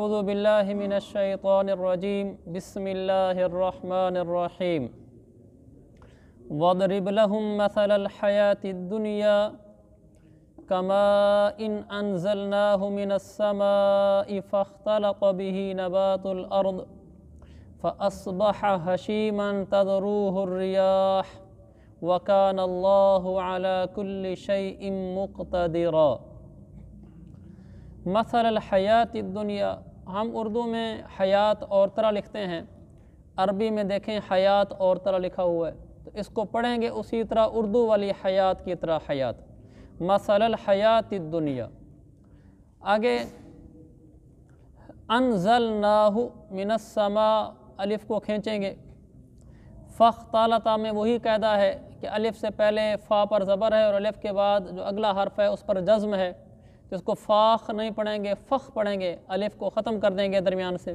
أعوذ بالله من الشيطان الرجيم بسم الله الرحمن الرحيم واضرب لهم مثل الحياة الدنيا كماء أنزلناه من السماء فاختلط به نبات الأرض فأصبح هشيما تذروه الرياح وكان الله على كل شيء مقتدرا۔ مثل الحیات الدنیا، ہم اردو میں حیات اور طرح لکھتے ہیں، عربی میں دیکھیں حیات اور طرح لکھا ہوا ہے، تو اس کو پڑھیں گے اسی طرح اردو والی حیات کی طرح حیات۔ مثل الحیات الدنیا، آگے انزلناہ من السماء، الف کو کھینچیں گے، فاختلط میں وہی قاعدہ ہے کہ الف سے پہلے فا پر زبر ہے اور الف کے بعد جو اگلا حرف ہے اس پر جزم ہے، تو اس کو فاخ نہیں پڑھیں گے، فخ پڑھیں گے، الف کو ختم کر دیں گے درمیان سے۔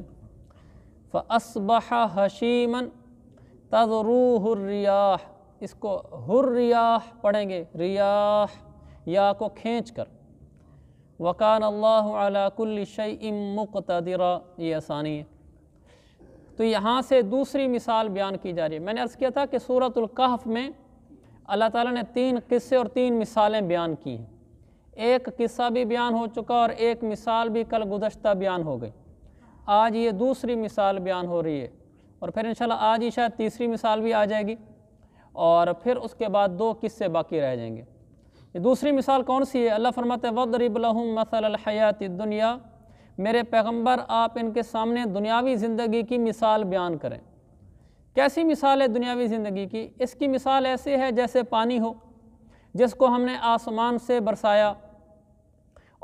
فَأَصْبَحَ حَشِيمًا تَذْرُوهُ الرِّيَاحُ، اس کو الرِّيَاحُ پڑھیں گے، ریاح، یا کو کھینچ کر۔ وَكَانَ اللَّهُ عَلَى كُلِّ شَيْءٍ مُقْتَدِرًا، یہ آسانی ہے۔ تو یہاں سے دوسری مثال بیان کی جا رہی ہے۔ میں نے عرض کیا تھا کہ سورۃ الکہف میں اللہ تعالیٰ نے 3 قصے اور 3 مثالیں بیان کی ہیں۔ ایک قصہ بھی بیان ہو چکا اور ایک مثال بھی کل گزشتہ بیان ہو گئی۔ آج یہ دوسری مثال بیان ہو رہی ہے، اور پھر انشاءاللہ آج ہی شاید تیسری مثال بھی آ جائے گی، اور پھر اس کے بعد 2 قصے باقی رہ جائیں گے۔ یہ دوسری مثال کون سی ہے؟ اللہ فرماتے ہیں وَاضْرِبْ لَهُم مَثَلَ الْحَيَاةِ الدُّنْيَا، میرے پیغمبر آپ ان کے سامنے دنیاوی زندگی کی مثال بیان کریں۔ کیسی مثال ہے دنیاوی زندگی کی؟ اس کی مثال ایسی ہے جیسے پانی ہو جس کو ہم نے آسمان سے برسایا،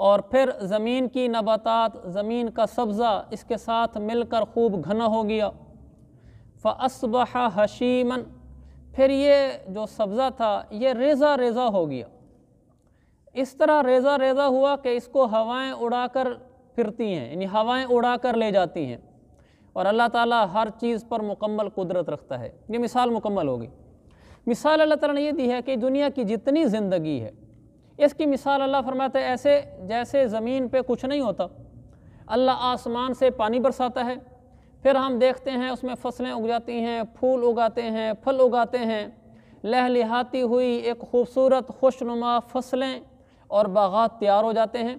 اور پھر زمین کی نباتات، زمین کا سبزہ اس کے ساتھ مل کر خوب گھنا ہو گیا۔ فَأَصْبَحَ حَشِيمًا، پھر یہ جو سبزہ تھا یہ ریزہ ریزہ ہو گیا، اس طرح ریزہ ریزہ ہوا کہ اس کو ہوائیں اڑا کر پھرتی ہیں، یعنی ہوائیں اڑا کر لے جاتی ہیں، اور اللہ تعالیٰ ہر چیز پر مکمل قدرت رکھتا ہے۔ یہ مثال مکمل ہوگی۔ مثال اللہ تعالیٰ نے یہ دی ہے کہ دنیا کی جتنی زندگی ہے اس کی مثال اللہ فرماتا ہے ایسے جیسے زمین پہ کچھ نہیں ہوتا، اللہ آسمان سے پانی برساتا ہے، پھر ہم دیکھتے ہیں اس میں فصلیں اگ جاتی ہیں، پھول اگاتے ہیں، پھل اگاتے ہیں، لہلہاتی ہوئی ایک خوبصورت خوشنما فصلیں اور باغات تیار ہو جاتے ہیں۔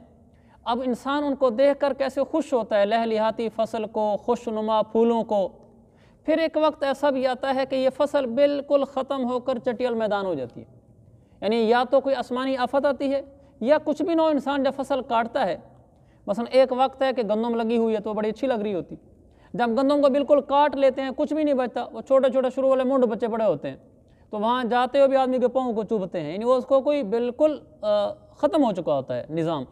اب انسان ان کو دیکھ کر کیسے خوش ہوتا ہے، لہلہاتی فصل کو، خوشنما پھولوں کو۔ پھر ایک وقت ایسا بھی آتا ہے کہ یہ فصل بالکل ختم ہو کر چٹیل میدان ہو جاتی ہے، یعنی یا تو کوئی آسمانی آفت آتی ہے یا کچھ بھی نہ ہو، انسان جب فصل کاٹتا ہے، مثلا ایک وقت ہے کہ گندم لگی ہوئی ہے تو بڑی اچھی لگ رہی ہوتی، جب گندم کو بالکل کاٹ لیتے ہیں کچھ بھی نہیں بچتا، وہ چھوٹے چھوٹے شروع والے مونڈ بچے پڑے ہوتے ہیں، تو وہاں جاتے ہوئے بھی آدمی کے پاؤں کو چوبتے ہیں، یعنی وہ اس کو کوئی بالکل ختم ہو چکا ہوتا ہے نظام۔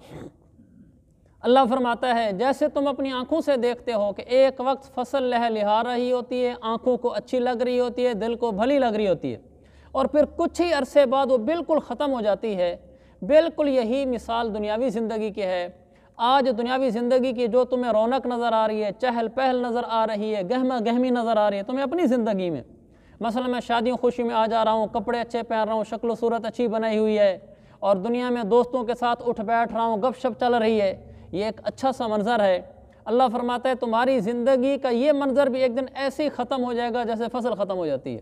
اللہ فرماتا ہے جیسے تم اپنی آنکھوں سے دیکھتے ہو کہ ایک وقت فصل لہلہا رہی ہوتی ہے، آنکھوں کو اچھی لگ رہی ہوتی ہے، دل کو بھلی لگ رہی ہوتی ہے، اور پھر کچھ ہی عرصے بعد وہ بالکل ختم ہو جاتی ہے، بالکل یہی مثال دنیاوی زندگی کی ہے۔ آج دنیاوی زندگی کی جو تمہیں رونق نظر آ رہی ہے، چہل پہل نظر آ رہی ہے، گہما گہمی نظر آ رہی ہے تمہیں اپنی زندگی میں، مثلا میں شادیوں خوشی میں آ جا رہا ہوں، کپڑے اچھے پہن رہا ہوں، شکل و صورت اچھی بنائی ہوئی ہے، اور دنیا میں دوستوں کے ساتھ اٹھ بیٹھ رہا ہوں، گپ شپ چل رہی ہے، یہ ایک اچھا سا منظر ہے۔ اللہ فرماتا ہے تمہاری زندگی کا یہ منظر بھی ایک دن ایسے ہی ختم ہو جائے گا جیسے فصل ختم ہو جاتی ہے،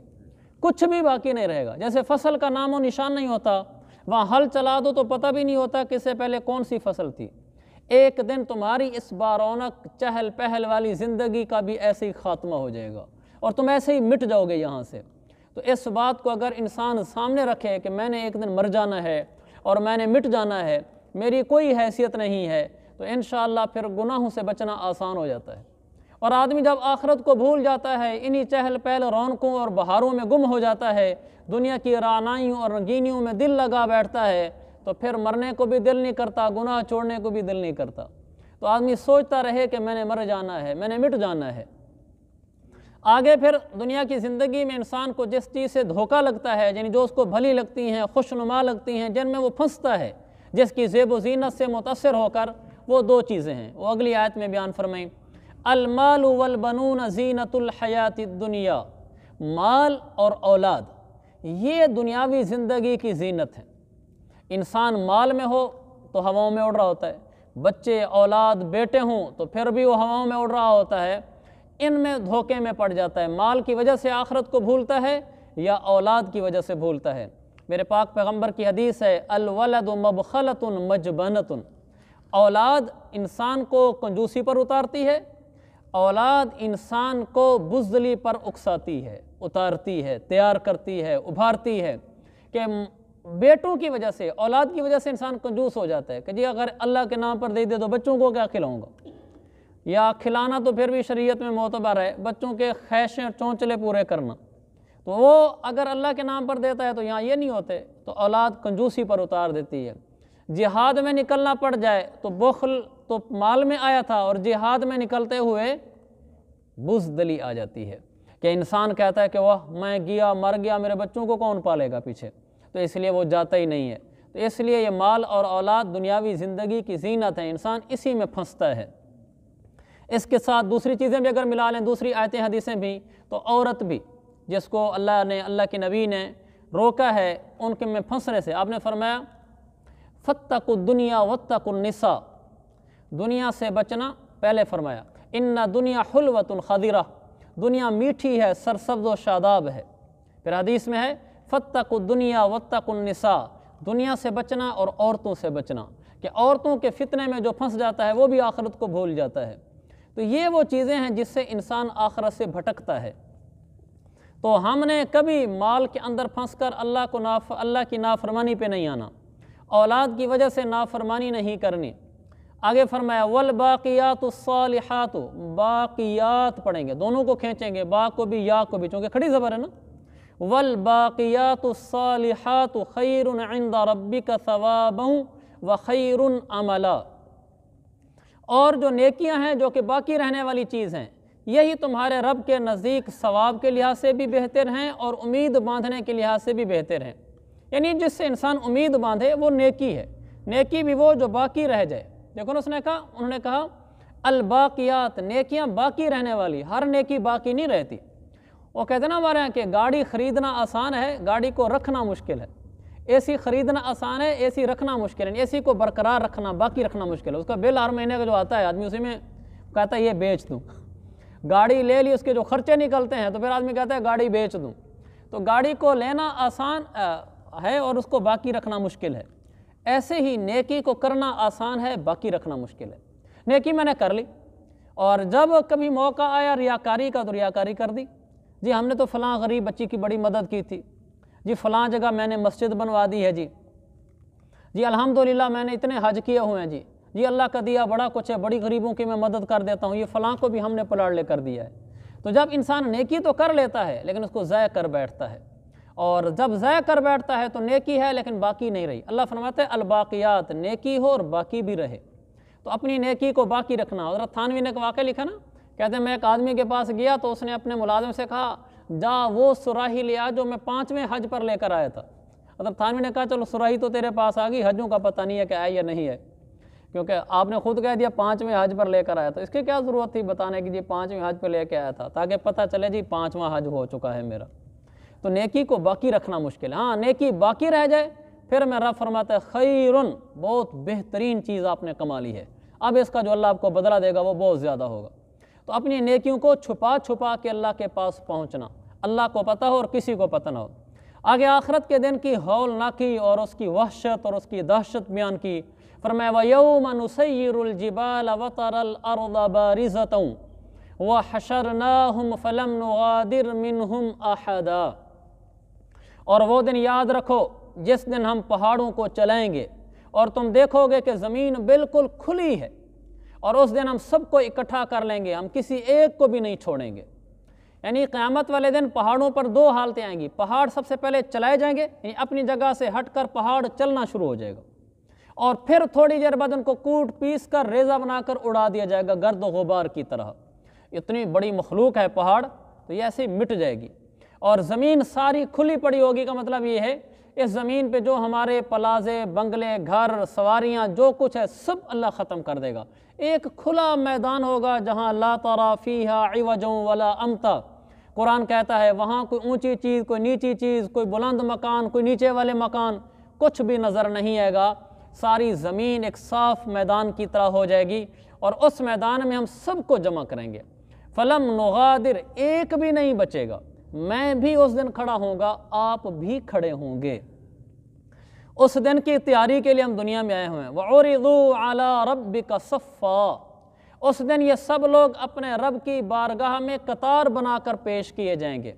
کچھ بھی باقی نہیں رہے گا، جیسے فصل کا نام و نشان نہیں ہوتا، وہاں ہل چلا دو تو پتہ بھی نہیں ہوتا کہ اس سے پہلے کون سی فصل تھی۔ ایک دن تمہاری اس بارونق چہل پہل والی زندگی کا بھی ایسے ہی خاتمہ ہو جائے گا، اور تم ایسے ہی مٹ جاؤ گے یہاں سے۔ تو اس بات کو اگر انسان سامنے رکھے کہ میں نے ایک دن مر جانا ہے اور میں نے مٹ جانا ہے، میری کوئی حیثیت نہیں ہے، تو انشاءاللہ پھر گناہوں سے بچنا آسان ہو جاتا ہے۔ اور آدمی جب آخرت کو بھول جاتا ہے، انہی چہل پہل رونقوں اور بہاروں میں گم ہو جاتا ہے، دنیا کی رعنائیوں اور رنگینیوں میں دل لگا بیٹھتا ہے، تو پھر مرنے کو بھی دل نہیں کرتا، گناہ چھوڑنے کو بھی دل نہیں کرتا۔ تو آدمی سوچتا رہے کہ میں نے مر جانا ہے، میں نے مٹ جانا ہے۔ آگے پھر دنیا کی زندگی میں انسان کو جس چیز سے دھوکہ لگتا ہے، یعنی جو اس کو بھلی لگتی ہیں، خوشنما لگتی ہیں، جن میں وہ پھنستا ہے، جس کی زیب و زینت سے متاثر ہو کر، وہ 2 چیزیں ہیں، وہ اگلی آیت میں بیان فرمائیں۔ المال والبنون زینت الحیات الدنیا، مال اور اولاد یہ دنیاوی زندگی کی زینت ہے۔ انسان مال میں ہو تو ہواؤں میں اڑ رہا ہوتا ہے، بچے اولاد بیٹے ہوں تو پھر بھی وہ ہواؤں میں اڑ رہا ہوتا ہے، ان میں دھوکے میں پڑ جاتا ہے، مال کی وجہ سے آخرت کو بھولتا ہے یا اولاد کی وجہ سے بھولتا ہے۔ میرے پاک پیغمبر کی حدیث ہے الولد مبخلۃ مجبنۃ، اولاد انسان کو کنجوسی پر اتارتی ہے، اولاد انسان کو بزدلی پر اکساتی ہے، اتارتی ہے، تیار کرتی ہے، ابھارتی ہے، کہ بیٹوں کی وجہ سے، اولاد کی وجہ سے انسان کنجوس ہو جاتا ہے کہ جی اگر اللہ کے نام پر دے دے تو بچوں کو کیا کھلاؤں گا، یا کھلانا تو پھر بھی شریعت میں معتبر ہے، بچوں کے خواہشیں چونچلے پورے کرنا، تو وہ اگر اللہ کے نام پر دیتا ہے تو یہاں یہ نہیں ہوتے، تو اولاد کنجوسی پر اتار دیتی ہے۔ جہاد میں نکلنا پڑ جائے تو بخل تو مال میں آیا تھا، اور جہاد میں نکلتے ہوئے بزدلی آ جاتی ہے کہ انسان کہتا ہے کہ وہ میں گیا مر گیا، میرے بچوں کو کون پالے گا پیچھے، تو اس لیے وہ جاتا ہی نہیں ہے۔ تو اس لیے یہ مال اور اولاد دنیاوی زندگی کی زینت ہے، انسان اسی میں پھنستا ہے۔ اس کے ساتھ دوسری چیزیں بھی اگر ملا لیں، دوسری آیتیں حدیثیں بھی، تو عورت بھی جس کو اللہ کے نبی نے روکا ہے ان کے میں پھنسنے سے، آپ نے فرمایا فاتقوا الدنیا واتقوا النساء، دنیا سے بچنا پہلے فرمایا، ان دنیا حلوۃ خضرہ، دنیا میٹھی ہے، سرسبز و شاداب ہے۔ پھر حدیث میں ہے فاتقوا الدنیا واتقوا النساء، دنیا سے بچنا اور عورتوں سے بچنا، کہ عورتوں کے فتنے میں جو پھنس جاتا ہے وہ بھی آخرت کو بھول جاتا ہے۔ تو یہ وہ چیزیں ہیں جس سے انسان آخرت سے بھٹکتا ہے۔ تو ہم نے کبھی مال کے اندر پھنس کر اللہ کی نافرمانی پہ نہیں آنا، اولاد کی وجہ سے نافرمانی نہیں کرنی۔ آگے فرمایا والباقیات الصالحات، باقیات پڑھیں گے، دونوں کو کھینچیں گے، با کو بھی یا کو بھی، چونکہ کھڑی زبر ہے نا۔ والباقیات الصالحات خیر عند ربک ثوابا وخیر عملا، اور جو نیکیاں ہیں جو کہ باقی رہنے والی چیز ہیں، یہی تمہارے رب کے نزدیک ثواب کے لحاظ سے بھی بہتر ہیں اور امید باندھنے کے لحاظ سے بھی بہتر ہیں۔ یعنی جس سے انسان امید باندھے وہ نیکی ہے، نیکی بھی وہ جو باقی رہ جائے۔ دیکھو نا انہوں نے کہا الباقیات، نیکیاں باقی رہنے والی، ہر نیکی باقی نہیں رہتی۔ وہ کہتے ہیں نا ہمارے یہاں کہ گاڑی خریدنا آسان ہے، گاڑی کو رکھنا مشکل ہے، اے سی خریدنا آسان ہے، اے سی رکھنا مشکل ہے، اے سی کو برقرار رکھنا، باقی رکھنا مشکل ہے۔ اس کا بل ہر مہینے کا جو آتا ہے آدمی اسی میں کہتا ہے یہ بیچ دوں، گاڑی لے لی، اس کے جو خرچے نکلتے ہیں تو پھر آدمی کہتا ہے گاڑی بیچ دوں۔ تو گاڑی کو لینا آسان ہے اور اس کو باقی رکھنا مشکل ہے، ایسے ہی نیکی کو کرنا آسان ہے، باقی رکھنا مشکل ہے۔ نیکی میں نے کر لی اور جب کبھی موقع آیا ریاکاری کا تو ریاکاری کر دی، جی ہم نے تو فلاں غریب بچی کی بڑی مدد کی تھی، جی فلاں جگہ میں نے مسجد بنوا دی ہے، جی الحمدللہ میں نے اتنے حج کیے ہوئے ہیں، جی اللہ کا دیا بڑا کچھ ہے، بڑی غریبوں کی میں مدد کر دیتا ہوں، یہ فلاں کو بھی ہم نے پلاٹ لے کر دیا ہے۔ تو جب انسان نیکی تو کر لیتا ہے لیکن اس کو ضائع کر بیٹھتا ہے، اور جب ضائع کر بیٹھتا ہے تو نیکی ہے لیکن باقی نہیں رہی۔ اللہ فرماتا ہے الباقیات، نیکی ہو اور باقی بھی رہے، تو اپنی نیکی کو باقی رکھنا۔ حضرت تھانوی نے ایک واقعہ لکھا نا، کہتے ہیں میں ایک آدمی کے پاس گیا تو اس نے اپنے ملازم سے کہا جا وہ سراہی لے آ جو میں 5ویں حج پر لے کر آیا تھا۔ حضرت تھانوی نے کہا چلو سراہی تو تیرے پاس آ گئی، حجوں کا پتہ نہیں ہے کہ ہے یا نہیں ہے، کیونکہ آپ نے خود کہہ دیا 5ویں حج پر لے کر آیا تھا، اس کی کیا ضرورت تھی بتانے کی جی 5ویں حج پر لے کے آیا تھا، تاکہ پتہ چلے جی 5واں حج ہو چکا ہے میرا۔ تو نیکی کو باقی رکھنا مشکل ہے، ہاں نیکی باقی رہ جائے پھر میں رب فرماتا ہے خیرن، بہت بہترین چیز آپ نے کما لی ہے، اب اس کا جو اللہ آپ کو بدلہ دے گا وہ بہت زیادہ ہوگا۔ تو اپنی نیکیوں کو چھپا چھپا کے اللہ کے پاس پہنچنا، اللہ کو پتہ ہو اور کسی کو پتہ نہ ہو۔ آگے آخرت کے دن کی ہولناکی اور اس کی وحشت اور اس کی دہشت بیان کی، فرمایا وَيَوْمَ نُسَيِّرُ الْجِبَالَ وَتَرَى الْأَرْضَ بَارِزَةً وَحَشَرْنَاهُمْ فَلَمْ نُغَادِرْ مِنْهُمْ أَحَدًا، اور وہ دن یاد رکھو جس دن ہم پہاڑوں کو چلائیں گے اور تم دیکھو گے کہ زمین بالکل کھلی ہے، اور اس دن ہم سب کو اکٹھا کر لیں گے، ہم کسی ایک کو بھی نہیں چھوڑیں گے۔ یعنی قیامت والے دن پہاڑوں پر 2 حالتیں آئیں گی، پہاڑ سب سے پہلے چلائے جائیں گے، یعنی اپنی جگہ سے ہٹ کر پہاڑ چلنا شروع ہو جائے گا، اور پھر تھوڑی دیر بعد ان کو کوٹ پیس کر ریزہ بنا کر اڑا دیا جائے گا گرد و غبار کی طرح۔ اتنی بڑی مخلوق ہے پہاڑ، تو یہ ایسے مٹ جائے گی، اور زمین ساری کھلی پڑی ہوگی کا مطلب یہ ہے اس زمین پہ جو ہمارے پلازے، بنگلے، گھر، سواریاں، جو کچھ ہے سب اللہ ختم کر دے گا۔ ایک کھلا میدان ہوگا جہاں لا تری فیہا عوجا ولا امتا، قرآن کہتا ہے وہاں کوئی اونچی چیز، کوئی نیچی چیز، کوئی بلند مکان، کوئی نیچے والے مکان، کچھ بھی نظر نہیں آئے گا، ساری زمین ایک صاف میدان کی طرح ہو جائے گی اور اس میدان میں ہم سب کو جمع کریں گے۔ فلم نغادر، ایک بھی نہیں بچے گا، میں بھی اس دن کھڑا ہوں گا، آپ بھی کھڑے ہوں گے۔ اس دن کی تیاری کے لیے ہم دنیا میں آئے ہوئے ہیں۔ وَعُرِضُوا عَلَىٰ رَبِّكَ صَفًّا، اس دن یہ سب لوگ اپنے رب کی بارگاہ میں قطار بنا کر پیش کیے جائیں گے۔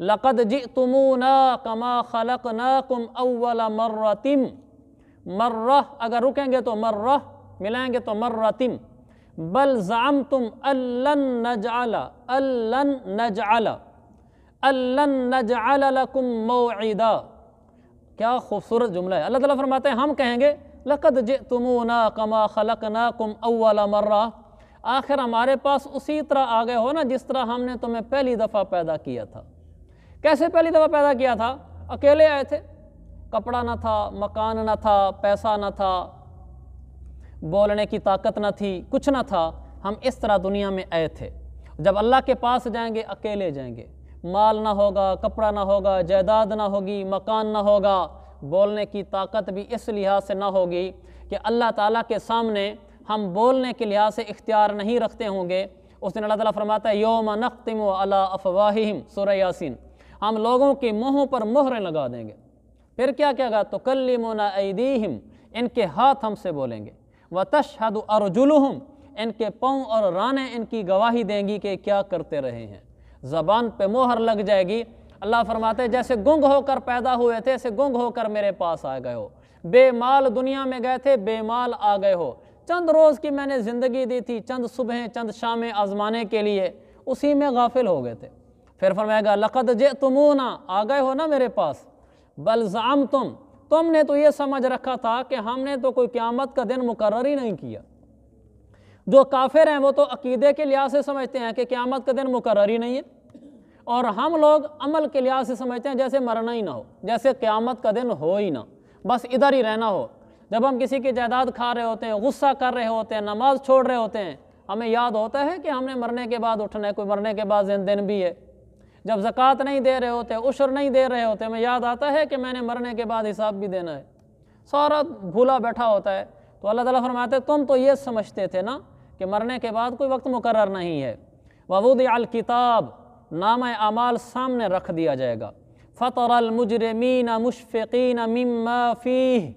لَقَدْ جِئْتُمُونَا كَمَا خَلَقْنَاكُمْ أَوَّلَ مَرَّةٍ، مرہ اگر رکیں گے تو مرہ، ملائیں گے تو مرتم، بل زعمتم أَلَّن نَجْعَلَ لَكُمْ مَوْعِدًا۔ کیا خوبصورت جملہ ہے۔ اللہ تعالیٰ فرماتے ہیں ہم کہیں گے لَقَدْ جِئْتُمُونَا كَمَا خَلَقْنَاكُمْ أَوَّلَ مَرَّةٍ، آخر ہمارے پاس اسی طرح آ گئے ہو نا جس طرح ہم نے تمہیں پہلی دفعہ پیدا کیا تھا۔ کیسے پہلی دفعہ پیدا کیا تھا؟ اکیلے آئے تھے، کپڑا نہ تھا، مکان نہ تھا، پیسہ نہ تھا، بولنے کی طاقت نہ تھی، کچھ نہ تھا، ہم اس طرح دنیا میں آئے تھے۔ جب اللہ کے پاس جائیں گے اکیلے جائیں گے، مال نہ ہوگا، کپڑا نہ ہوگا، جائیداد نہ ہوگی، مکان نہ ہوگا، بولنے کی طاقت بھی اس لحاظ سے نہ ہوگی کہ اللہ تعالیٰ کے سامنے ہم بولنے کے لحاظ سے اختیار نہیں رکھتے ہوں گے۔ اس دن اللہ تعالیٰ فرماتا ہے یوم نختم علی افواہہم، سورہ یاسین، ہم لوگوں کے منہوں پر مہریں لگا دیں گے۔ پھر کیا کہے گا؟ تکلمنا ایدیہم، ان کے ہاتھ ہم سے بولیں گے، وتشہد ارجلہم، ان کے پاؤں اور رانیں ان کی گواہی دیں گی کہ کیا کرتے رہے ہیں۔ زبان پہ مہر لگ جائے گی۔ اللہ فرماتے ہیں جیسے گنگ ہو کر پیدا ہوئے تھے ایسے گنگ ہو کر میرے پاس آ گئے ہو، بے مال دنیا میں گئے تھے بے مال آ گئے ہو، چند روز کی میں نے زندگی دی تھی، چند صبحیں چند شامیں آزمانے کے لیے، اسی میں غافل ہو گئے تھے۔ پھر فرمائے گا لقد جئتمونا، آ گئے ہو نا میرے پاس، بل زعمتم، تم نے تو یہ سمجھ رکھا تھا کہ ہم نے تو کوئی قیامت کا دن مقرر ہی نہیں کیا۔ جو کافر ہیں وہ تو عقیدے کے لحاظ سے سمجھتے ہیں کہ قیامت کا دن مقرر ہی نہیں ہے، اور ہم لوگ عمل کے لحاظ سے سمجھتے ہیں جیسے مرنا ہی نہ ہو، جیسے قیامت کا دن ہو ہی نہ، بس ادھر ہی رہنا ہو۔ جب ہم کسی کی جائیداد کھا رہے ہوتے ہیں، غصہ کر رہے ہوتے ہیں، نماز چھوڑ رہے ہوتے ہیں، ہمیں یاد ہوتا ہے کہ ہم نے مرنے کے بعد اٹھنا ہے، کوئی مرنے کے بعد دن بھی ہے۔ جب زکوٰۃ نہیں دے رہے ہوتے، عشر نہیں دے رہے ہوتے، ہمیں یاد آتا ہے کہ میں نے مرنے کے بعد حساب بھی دینا ہے، سارا بھولا بیٹھا ہوتا ہے۔ تو اللہ تعالیٰ فرماتے ہیں تم تو یہ سمجھتے تھے نا کہ مرنے کے بعد کوئی وقت مقرر نہیں ہے۔ وَوُضِعَ الْكِتَابُ، نامہ اعمال سامنے رکھ دیا جائے گا۔ فَتَرَى الْمُجْرِمِينَ مُشْفِقِينَ مِمَّا فِيهِ،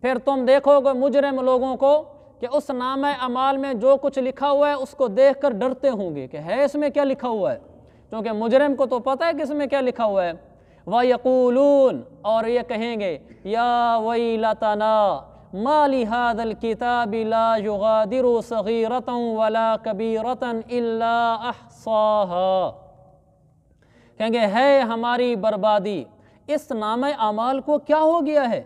پھر تم دیکھو گے مجرم لوگوں کو کہ اس نامہ اعمال میں جو کچھ لکھا ہوا ہے اس کو دیکھ کر ڈرتے ہوں گے کہ ہے اس میں کیا لکھا ہوا ہے، کیونکہ مجرم کو تو پتہ ہے کہ اس میں کیا لکھا ہوا ہے۔ وَيَقُولُونَ، اور یہ کہیں گے یا ویلتنا ما لِهَذَا الْكِتَابِ لَا يُغَادِرُ صَغِيرَةً وَلَا كَبِيرَةً إِلَّا أَحْصَاهَا، کہیں گے ہے ہماری بربادی، اس نامہ اعمال کو کیا ہو گیا ہے،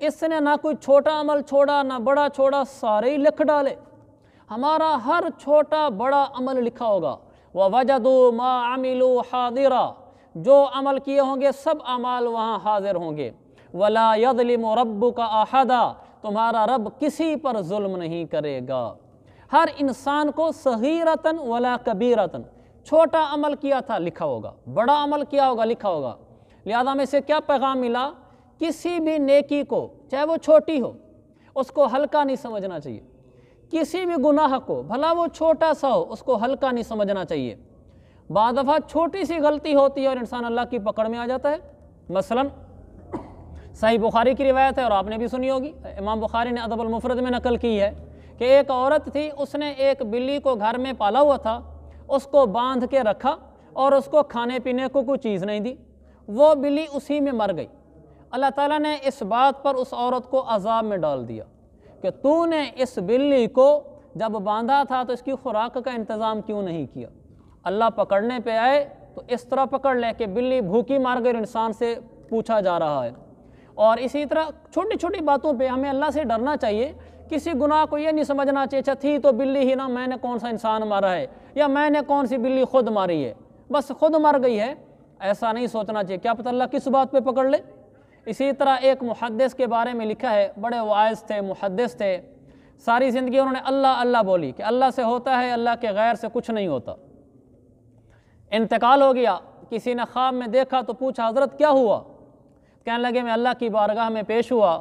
اس نے نہ کوئی چھوٹا عمل چھوڑا نہ بڑا چھوڑا، سارے ہی لکھ ڈالے، ہمارا ہر چھوٹا بڑا عمل لکھا ہوگا۔ وَوَجَدُوا مَا عَمِلُوا حَاضِرًا، جو عمل کیے ہوں گے سب اعمال وہاں حاضر ہوں گے۔ وَلَا يَظْلِمُ رَبُّكَ أَحَدًا، تمہارا رب کسی پر ظلم نہیں کرے گا۔ ہر انسان کو صغیرۃ ولا کبیرۃ، چھوٹا عمل کیا تھا لکھا ہوگا، بڑا عمل کیا ہوگا لکھا ہوگا۔ لہذا میں سے کیا پیغام ملا؟ کسی بھی نیکی کو چاہے وہ چھوٹی ہو اس کو ہلکا نہیں سمجھنا چاہیے، کسی بھی گناہ کو بھلا وہ چھوٹا سا ہو اس کو ہلکا نہیں سمجھنا چاہیے۔ بعض دفعہ چھوٹی سی غلطی ہوتی ہے اور انسان اللہ کی پکڑ میں آ جاتا ہے۔ مثلا صحیح بخاری کی روایت ہے اور آپ نے بھی سنی ہوگی، امام بخاری نے ادب المفرد میں نقل کی ہے کہ ایک عورت تھی، اس نے ایک بلی کو گھر میں پالا ہوا تھا، اس کو باندھ کے رکھا اور اس کو کھانے پینے کو کوئی چیز نہیں دی، وہ بلی اسی میں مر گئی۔ اللہ تعالیٰ نے اس بات پر اس عورت کو عذاب میں ڈال دیا کہ تو نے اس بلی کو جب باندھا تھا تو اس کی خوراک کا انتظام کیوں نہیں کیا۔ اللہ پکڑنے پہ آئے تو اس طرح پکڑ لے کہ بلی بھوکی مار گئی، انسان سے پوچھا جا رہا ہے۔ اور اسی طرح چھوٹی چھوٹی باتوں پہ ہمیں اللہ سے ڈرنا چاہیے، کسی گناہ کو یہ نہیں سمجھنا چاہیے اچھا تھی تو بلی ہی نا، میں نے کون سا انسان مارا ہے یا میں نے کون سی بلی خود ماری ہے، بس خود مر گئی ہے، ایسا نہیں سوچنا چاہیے، کیا پتہ اللہ کس بات پہ پکڑ لے۔ اسی طرح ایک محدث کے بارے میں لکھا ہے، بڑے واعظ تھے، محدث تھے، ساری زندگی انہوں نے اللہ اللہ بولی کہ اللہ سے ہوتا ہے، اللہ کے غیر سے کچھ نہیں ہوتا۔ انتقال ہو گیا، کسی نے خواب میں دیکھا تو پوچھا حضرت کیا ہوا؟ کہنے لگے میں اللہ کی بارگاہ میں پیش ہوا،